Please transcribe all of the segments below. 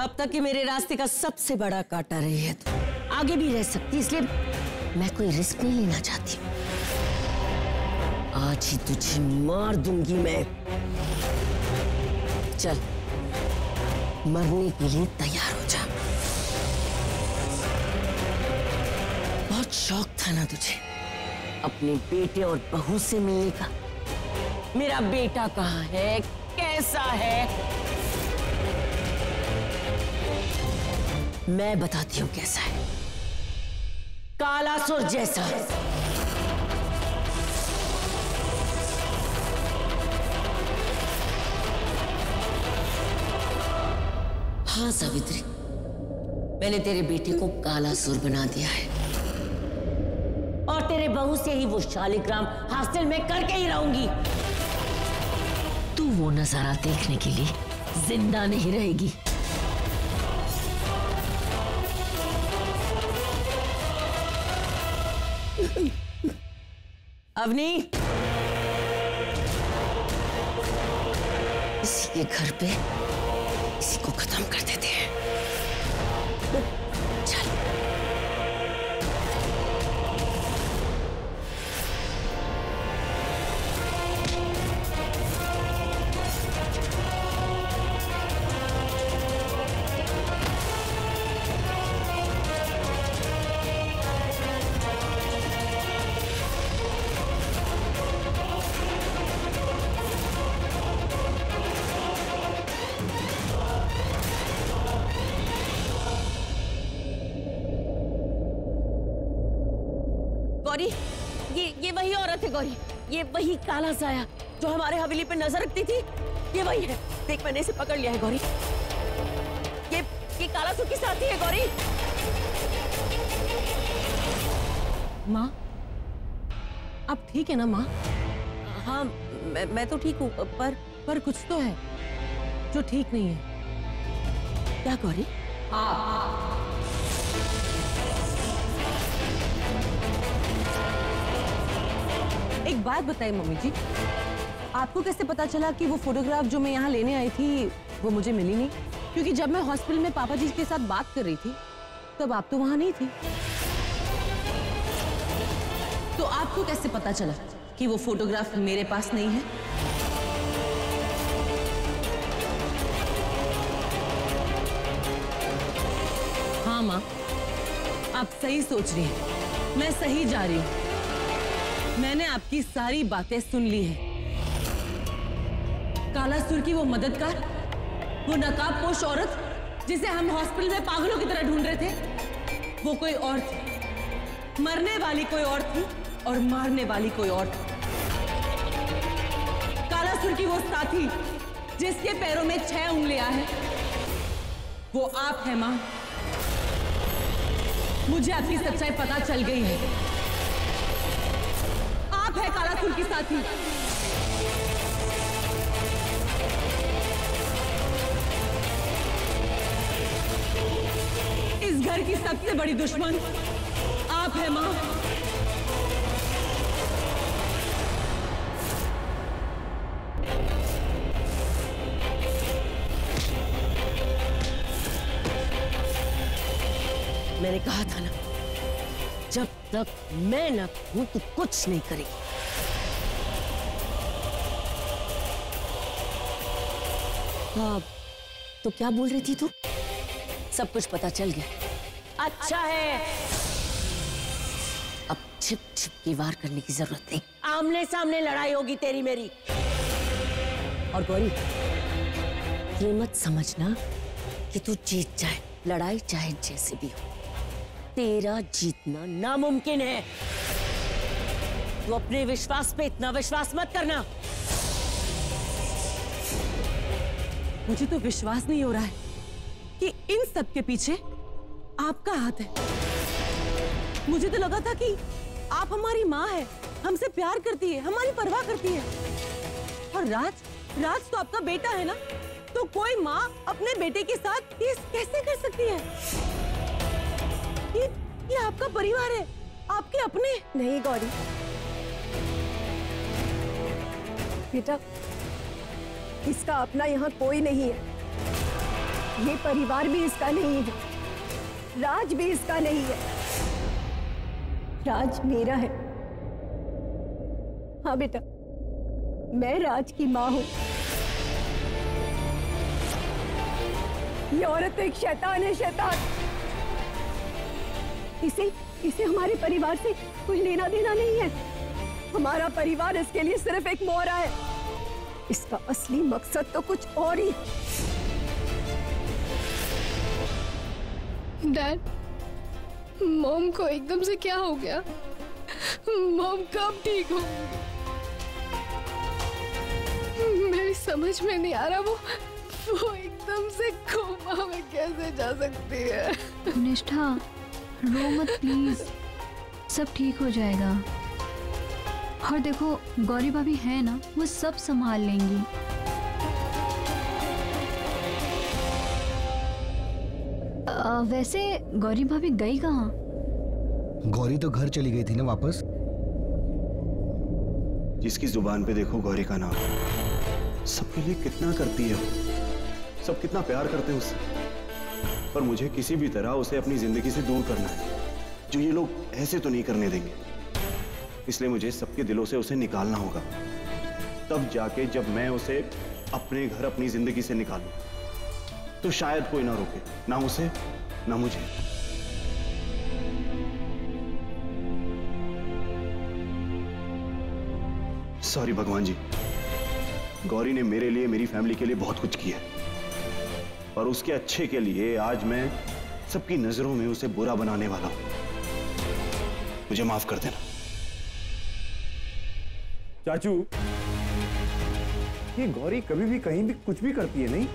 अब तक के मेरे रास्ते का सबसे बड़ा कांटा रही है तू। आगे भी रह सकती, इसलिए मैं कोई रिस्क नहीं लेना चाहती। आज ही तुझे मार दूंगी मैं। चल, मरने के लिए तैयार हो जा। बहुत शौक था ना तुझे अपने बेटे और बहू से मिलने का। मेरा बेटा कहाँ है, कैसा है? मैं बताती हूँ कैसा है। कालासुर जैसा। हाँ सावित्री, मैंने तेरे बेटे को कालासुर बना दिया है और तेरे बहू से ही वो शालिग्राम हासिल मैं करके ही रहूंगी। तू वो नजारा देखने के लिए जिंदा नहीं रहेगी। अवनी, इसी के घर पे इसी को खत्म कर देते हैं। चल। गौरी, ये वही औरत है गौरी, ये वही काला साया जो हमारे हवेली पे नजर रखती थी। ये वही है। देख, मैंने इसे पकड़ लिया है गौरी। ये कालासुर की साथी है गौरी। माँ, अब ठीक है ना माँ? हाँ, मैं तो ठीक हूँ, पर कुछ तो है जो ठीक नहीं है। क्या गौरी? एक बात बताइए मम्मी जी, आपको कैसे पता चला कि वो फोटोग्राफ जो मैं यहाँ लेने आई थी वो मुझे मिली नहीं? क्योंकि जब मैं हॉस्पिटल में पापा जी के साथ बात कर रही थी तब आप तो वहां नहीं थी। तो आपको कैसे पता चला कि वो फोटोग्राफ मेरे पास नहीं है? हाँ माँ, आप सही सोच रही हैं, मैं सही जा रही हूँ। मैंने आपकी सारी बातें सुन ली है। कालासुर की वो मददगार, वो नकाबपोश औरत जिसे हम हॉस्पिटल में पागलों की तरह ढूंढ रहे थे, वो कोई और थी। मरने वाली कोई और थी और मारने वाली कोई और थी। कालासुर की वो साथी जिसके पैरों में 6 उंगलियां हैं, वो आप हैं मां। मुझे आपकी सच्चाई पता चल गई है। आप है कालासुर की साथी। इस घर की सबसे बड़ी दुश्मन आप है मां। मैंने कहा था ना, जब तक मैं न हूं तो कुछ नहीं करेगी। हाँ, तो क्या बोल रही थी तू? सब कुछ पता चल गया। अच्छा है, अब छिप छिप के वार करने की जरूरत नहीं, आमने सामने लड़ाई होगी तेरी मेरी। और गौरी, ये मत समझना कि तू जीत जाए, लड़ाई चाहे जैसे भी हो, तेरा जीतना नामुमकिन है। तू अपने विश्वास पे इतना विश्वास मत करना। मुझे तो विश्वास नहीं हो रहा है कि इन सब के पीछे आपका हाथ है। मुझे तो लगा था कि आप हमारी माँ है, हमसे प्यार करती है, हमारी परवाह करती है। और राज तो आपका बेटा है ना, तो कोई माँ अपने बेटे के साथ ये कैसे कर सकती है? ये आपका परिवार है, आपके अपने। नहीं गौरी बेटा, इसका अपना यहाँ कोई नहीं है। ये परिवार भी इसका नहीं है, राज भी इसका नहीं है। राज मेरा है। हाँ बेटा, मैं राज की माँ हूं। ये औरत तो एक शैतान है, शैतान। इसे हमारे परिवार से कोई लेना देना नहीं है। हमारा परिवार इसके लिए सिर्फ एक मोहरा है। इसका असली मकसद तो कुछ और ही। डैड, मॉम को एकदम से क्या हो गया? मॉम कब ठीक हो? मेरी समझ में नहीं आ रहा, वो एकदम से कोमा में कैसे जा सकती है? निष्ठा, रो मत प्लीज, सब ठीक हो जाएगा। और देखो, गौरी भाभी है ना, वो सब संभाल लेंगी। वैसे गौरी भाभी गई कहाँ? गौरी तो घर चली गई थी ना वापस। जिसकी जुबान पे देखो गौरी का नाम, सबके लिए कितना करती है, सब कितना प्यार करते हैं उससे, पर मुझे किसी भी तरह उसे अपनी जिंदगी से दूर करना है, जो ये लोग ऐसे तो नहीं करने देंगे। इसलिए मुझे सबके दिलों से उसे निकालना होगा, तब जाके जब मैं उसे अपने घर अपनी जिंदगी से निकालूं, तो शायद कोई ना रोके, ना उसे ना मुझे। सॉरी भगवान जी, गौरी ने मेरे लिए, मेरी फैमिली के लिए बहुत कुछ किया, और उसके अच्छे के लिए आज मैं सबकी नजरों में उसे बुरा बनाने वाला हूं। मुझे माफ कर देना। चाचू, ये गौरी कभी भी कहीं भी कुछ भी करती है नहीं।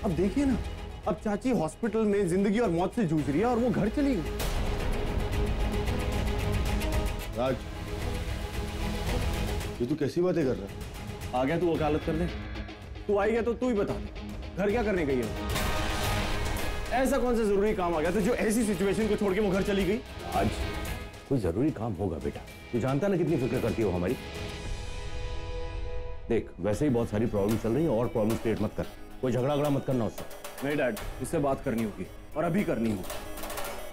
अब देखिए ना, अब चाची हॉस्पिटल में जिंदगी और मौत से जूझ रही है और वो घर चली गई। राज, ये तू कैसी बातें कर रहा है? आ गया तू वकालत करने? तू आई गया तो तू ही बता दे, घर क्या करने गई है? ऐसा कौन सा जरूरी काम आ गया था जो ऐसी सिचुएशन को छोड़ के वो घर चली गई? आज कोई जरूरी काम होगा बेटा, तू जानता ना कितनी फिक्र करती हो हमारी। देख, वैसे ही बहुत सारी प्रॉब्लम चल रही है और प्रॉब्लम क्रिएट मत कर, कोई झगड़ा मत करना उससे। नहीं डैड, इससे बात करनी होगी और अभी करनी होगी।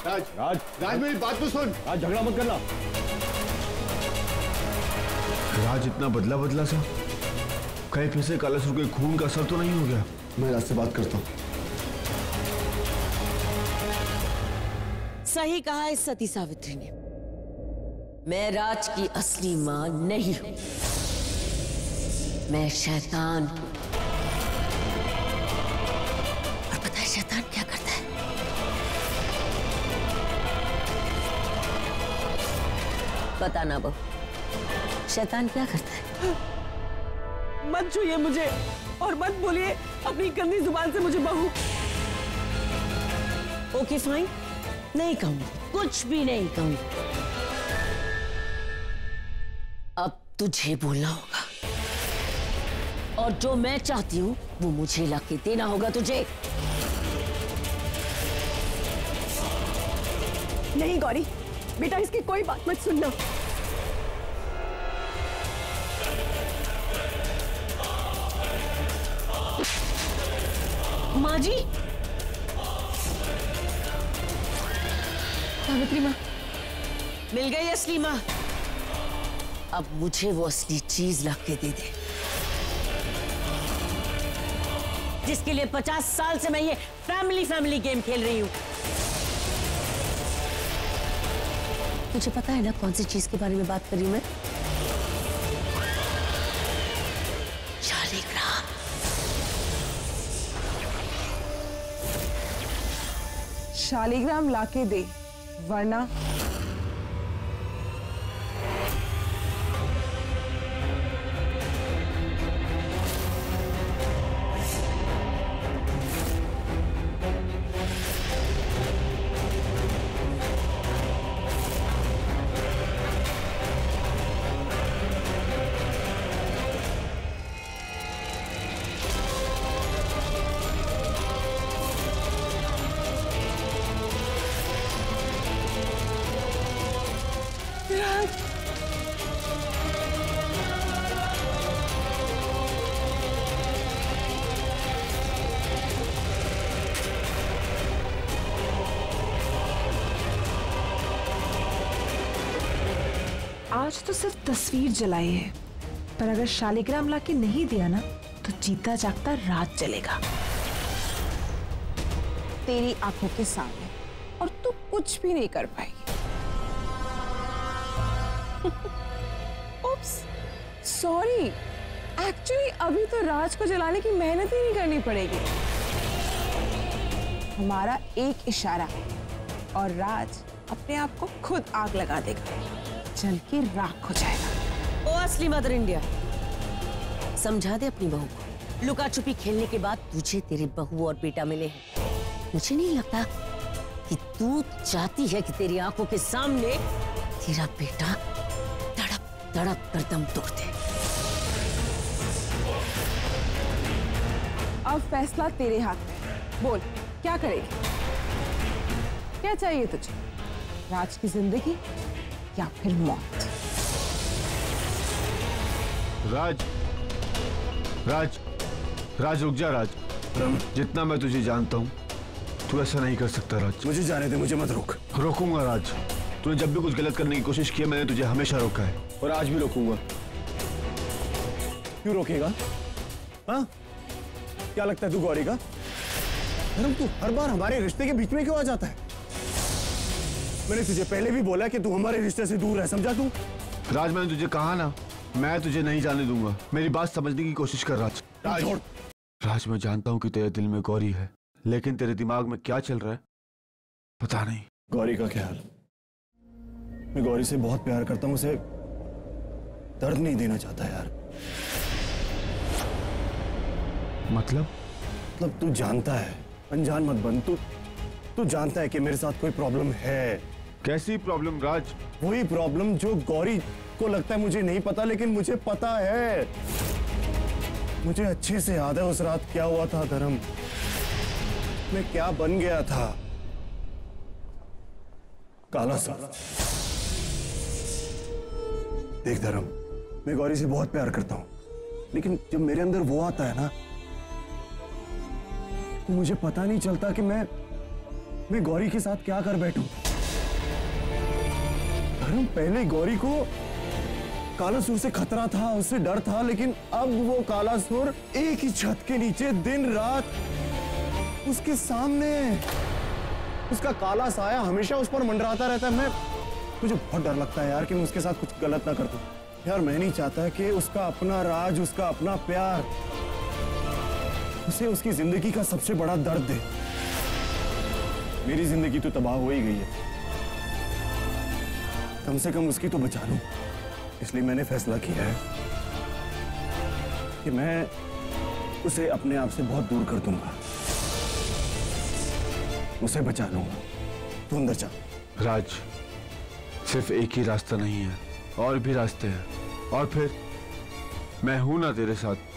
राज, राज, राज मेरी बात तो सुन। राज, झगड़ा मत करना। राज इतना बदला बदला सा, कहीं फिर से काला सुर के खून का असर तो नहीं हो गया? मैं राज से बात करता हूँ। सही कहा है सती सावित्री ने, मैं राज की असली मां नहीं हूं, मैं शैतान हूं। और पता है शैतान क्या करता है? पता ना बहू, शैतान क्या करता है? मत छूइए मुझे और मत बोलिए अपनी गंदी जुबान से मुझे बहू। ओके फाइन, नहीं कहूंगी, कुछ भी नहीं कहूंगी। अब तुझे बोलना होगा, और जो मैं चाहती हूं वो मुझे लाके देना होगा तुझे। नहीं गौरी, बेटा इसकी कोई बात मत सुनना। माँ जी, सावित्री माँ, मिल गई असली माँ। अब मुझे वो असली चीज लाके दे दे, जिसके लिए 50 साल से मैं ये फैमिली गेम खेल रही हूं। तुझे पता है ना कौन सी चीज के बारे में बात कर रही हूं मैं? शालिग्राम। शालिग्राम लाके दे, वरना आज तो सिर्फ तस्वीर जलाई है, पर अगर शालिग्राम लाके नहीं दिया ना तो जीता जागता रात चलेगा तेरी आंखों के सामने, और तू कुछ भी नहीं कर पाएगी। उप्स, सॉरी, एक्चुअली अभी तो राज को जलाने की मेहनत ही नहीं करनी पड़ेगी। हमारा एक इशारा और राज अपने आप को खुद आग लगा देगा, जल के राख हो जाएगा। ओ असली मदर इंडिया, समझा दे अपनी बहू को, लुका छुपी खेलने के बाद तुझे तेरे बहू और बेटा मिले हैं। मुझे नहीं लगता कि तू चाहती है कि तेरी आंखों के सामने तेरा बेटा तड़प तड़प कर दम तोड़ दे। अब फैसला तेरे हाथ में, बोल क्या करेगी? क्या चाहिए तुझे, राज की जिंदगी या फिर मौत? राज, राज, राज रुक जा राज। जितना मैं तुझे जानता हूँ तू ऐसा नहीं कर सकता राज। मुझे जाने दे, मुझे मत रोक। रोकूंगा राज। तूने जब भी कुछ गलत करने की कोशिश की है मैंने तुझे हमेशा रोका है और आज भी रोकूंगा। क्यों रोकेगा? हाँ, क्या लगता है तू गौरी का? धर्म, तू हर बार हमारे रिश्ते के बीच में क्यों आ जाता है? मैंने तुझे पहले भी बोला कि तू हमारे रिश्ते से दूर है, समझा तू? राज मैंने तुझे कहा ना, मैं तुझे नहीं जाने दूंगा। मेरी बात समझने की कोशिश कर राज। राज मैं जानता हूँ कि तेरे दिल में गौरी है, लेकिन तेरे दिमाग में क्या चल रहा है पता नहीं। गौरी का क्या हाल? मैं गौरी से बहुत प्यार करता हूँ, उसे दर्द नहीं देना चाहता यार। मतलब तू जानता है, अनजान मत बन। तू जानता है कि मेरे साथ कोई प्रॉब्लम है। कैसी प्रॉब्लम राज? वही प्रॉब्लम जो गौरी को लगता है मुझे नहीं पता, लेकिन मुझे पता है। मुझे अच्छे से याद है उस रात क्या हुआ था धर्म, मैं क्या बन गया था। काला सारा। देख धर्म, मैं गौरी से बहुत प्यार करता हूं, लेकिन जब मेरे अंदर वो आता है ना तो मुझे पता नहीं चलता कि मैं गौरी के साथ क्या कर बैठूं। धर्म, पहले गौरी को कालासुर से खतरा था, उससे डर था, लेकिन अब वो कालासुर एक ही छत के नीचे दिन रात उसके सामने, उसका काला साया हमेशा उस पर मंडराता रहता है। मुझे बहुत डर लगता है यार कि मैं उसके साथ कुछ गलत ना कर दूं। यार मैं नहीं चाहता कि उसका अपना राज, उसका अपना प्यार उसे उसकी जिंदगी का सबसे बड़ा दर्द दे। मेरी जिंदगी तो तबाह हो ही गई है, कम से कम उसकी तो बचा लूं। इसलिए मैंने फैसला किया है कि मैं उसे अपने आप से बहुत दूर कर दूंगा, उसे बचा लूंगा। तू अंदर जा। राज, सिर्फ एक ही रास्ता नहीं है, और भी रास्ते हैं, और फिर मैं हूं ना तेरे साथ।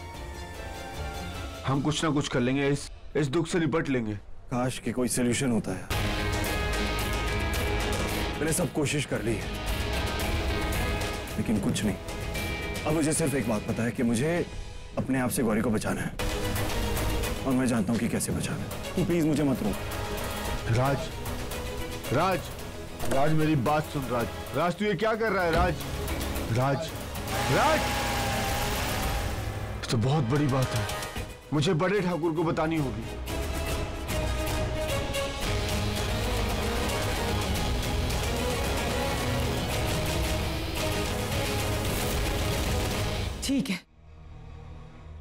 हम कुछ ना कुछ कर लेंगे, इस दुख से निपट लेंगे। काश कि कोई सलूशन होता है। मैंने सब कोशिश कर ली है, लेकिन कुछ नहीं। अब मुझे सिर्फ एक बात पता है कि मुझे अपने आप से गौरी को बचाना है, और मैं जानता हूं कि कैसे बचाना है। तू प्लीज मुझे मत रोक। राज, राज, राज मेरी बात सुन। राज, राज तू ये क्या कर रहा है? राज, राज, राज, तो बहुत बड़ी बात है, मुझे बड़े ठाकुर को बतानी होगी। ठीक है,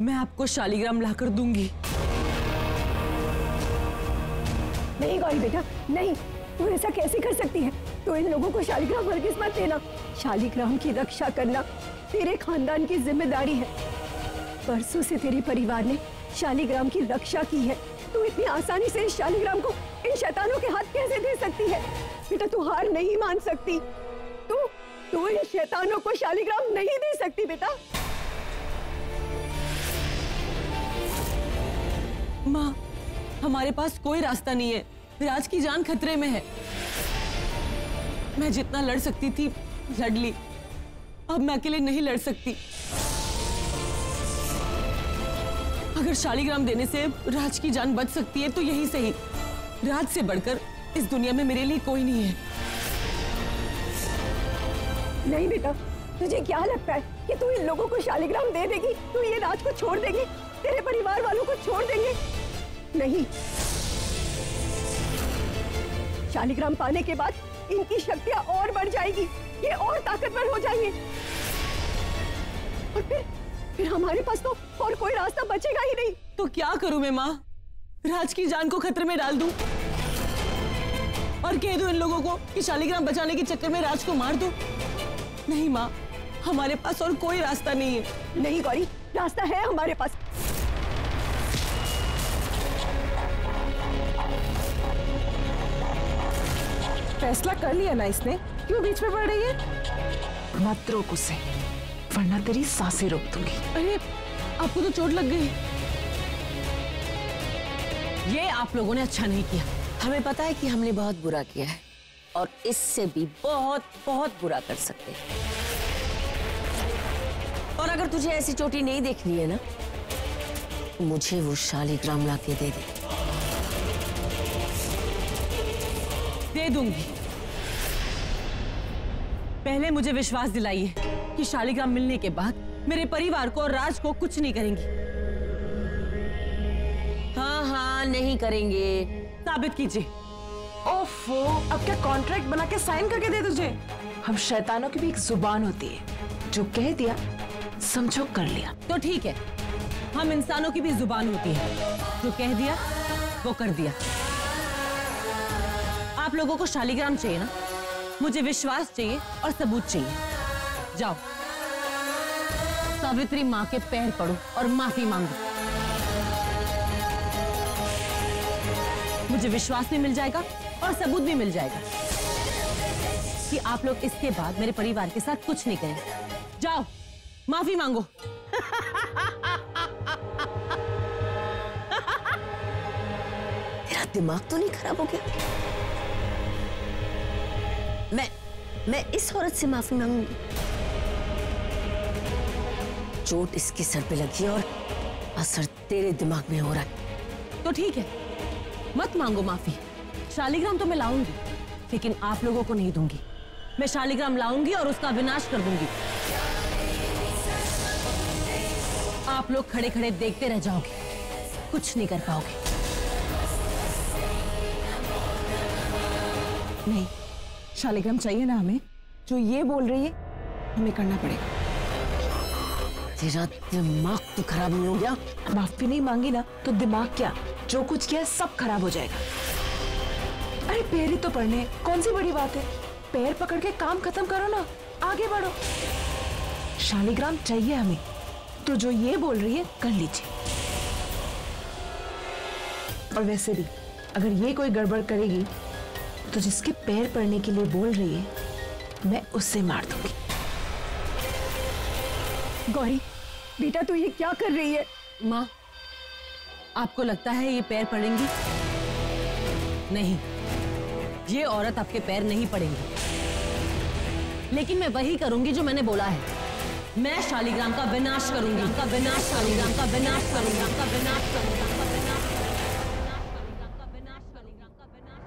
मैं आपको शालिग्राम लाकर दूंगी। नहीं गौरी बेटा, नहीं, तू ऐसा कैसे कर सकती है? तो इन लोगों को शालिग्राम हरगिज़ मत देना। शालिग्राम की रक्षा करना तेरे खानदान की जिम्मेदारी है। परसों से तेरे परिवार ने शालिग्राम की रक्षा की है। तू इतनी आसानी से इस शालिग्राम को इन शैतानों के हाथ कैसे दे सकती है? बेटा तू हार नहीं मान सकती। तू इन शैतानों को शालिग्राम नहीं दे सकती बेटा। माँ, हमारे पास कोई रास्ता नहीं है, राज की जान खतरे में है। मैं जितना लड़ सकती थी लड़ ली, अब मैं अकेले नहीं लड़ सकती। अगर शालिग्राम देने से राज की जान बच सकती है तो यही सही। राज से बढ़कर इस दुनिया में मेरे लिए कोई नहीं है। नहीं बेटा, तुझे क्या लगता है कि तू इन लोगों को शालिग्राम दे देगी? तू ये राज को छोड़ देगी? तेरे परिवार वालों को छोड़ देंगे? नहीं। शालिग्राम पाने के बाद इनकी शक्तियां और बढ़ जाएगी, ये और ताकतवर हो जाएंगे और फिर हमारे पास तो और कोई रास्ता बचेगा ही नहीं। तो क्या करूं मैं माँ? राज की जान को खतरे में डाल दूं और कह दूं इन लोगों को कि शालिग्राम बचाने के चक्कर में राज को मार दूं? नहीं माँ, हमारे पास और कोई रास्ता नहीं है। नहीं गौरी, रास्ता है हमारे पास। फैसला कर लिया ना इसने, क्यों बीच में पड़ रही है? मत रोक उसे, वरना तेरी सांसें रोक दूंगी। अरे आपको तो चोट लग गई। ये आप लोगों ने अच्छा नहीं किया। हमें पता है कि हमने बहुत बुरा किया है और इससे भी बहुत बहुत बुरा कर सकते हैं। और अगर तुझे ऐसी चोटी नहीं देखनी है ना, तो मुझे वो शालिग्राम लाके दे दे दूंगी। पहले मुझे विश्वास दिलाइए कि शालिग्राम मिलने के बाद मेरे परिवार को और राज को कुछ नहीं करेंगी। हाँ हाँ, नहीं करेंगे। साबित कीजिए। ओफो, अब क्या कॉन्ट्रैक्ट बना के साइन करके दे तुझे? हम शैतानों की भी एक जुबान होती है, जो कह दिया समझो कर लिया। तो ठीक है, हम इंसानों की भी जुबान होती है, जो कह दिया वो कर दिया। आप लोगों को शालिग्राम चाहिए ना? मुझे विश्वास चाहिए और सबूत चाहिए। जाओ, सावित्री माँ के पैर पड़ो और माफी मांगो। मुझे विश्वास भी मिल जाएगा और सबूत भी मिल जाएगा कि आप लोग इसके बाद मेरे परिवार के साथ कुछ नहीं करेंगे। जाओ, माफी मांगो। तेरा दिमाग तो नहीं खराब हो गया? मैं इस औरत से माफी मांगूंगी। चोट इसके सर पे लगी और असर तेरे दिमाग में हो रहा है। तो ठीक है, मत मांगो माफी। शालिग्राम तो मैं लाऊंगी, लेकिन आप लोगों को नहीं दूंगी। मैं शालिग्राम लाऊंगी और उसका विनाश कर दूंगी। आप लोग खड़े खड़े देखते रह जाओगे, कुछ नहीं कर पाओगे। नहीं, शालिग्राम चाहिए ना हमें। जो ये बोल रही है हमें करना पड़ेगा। तेरा दिमाग तो खराब नहीं हो गया? माफी नहीं मांगी ना तो दिमाग क्या, जो कुछ किया सब खराब हो जाएगा। अरे पैर ही तो पड़ने, कौन सी बड़ी बात है? पैर पकड़ के काम खत्म करो ना, आगे बढ़ो। शालिग्राम चाहिए हमें, तो जो ये बोल रही है कर लीजिए। और वैसे भी अगर ये कोई गड़बड़ करेगी तो जिसके पैर पड़ने के लिए बोल रही है मैं उससे मार दूंगी। गौरी बेटा, तू ये क्या कर रही है? माँ, आपको लगता है ये पैर पड़ेंगी? नहीं, ये औरत आपके पैर नहीं पड़ेंगी। लेकिन मैं वही करूंगी जो मैंने बोला है। मैं शालिग्राम का विनाश करूंगी, का विनाश, शालिग्राम का विनाश करूंगी, का विनाश करूंगी, का विनाश, का विनाश, शालिग्राम का विनाश।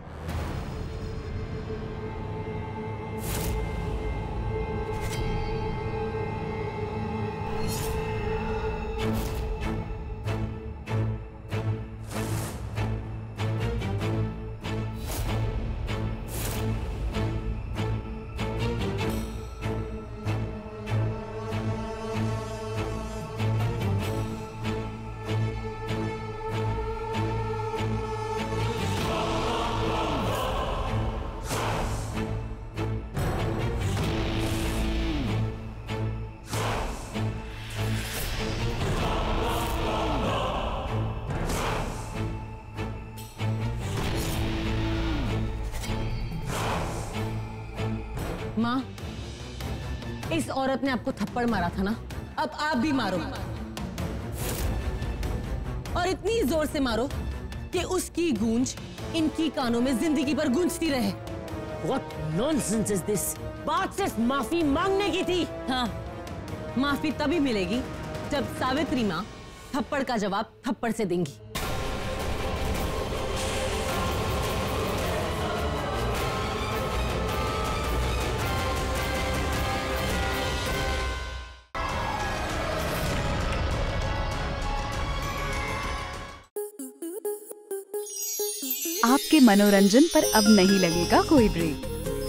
माँ, इस औरत ने आपको थप्पड़ मारा था ना, अब आप भी मारो। और इतनी जोर से मारो कि उसकी गूंज इनकी कानों में जिंदगी भर गूंजती रहे। What nonsense is this? बात सिर्फ माफी मांगने की थी। हाँ, माफी तभी मिलेगी जब सावित्री माँ थप्पड़ का जवाब थप्पड़ से देंगी। आपके मनोरंजन पर अब नहीं लगेगा कोई ब्रेक।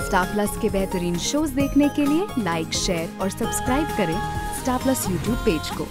स्टार प्लस के बेहतरीन शोज देखने के लिए लाइक, शेयर और सब्सक्राइब करें स्टार प्लस यूट्यूब पेज को।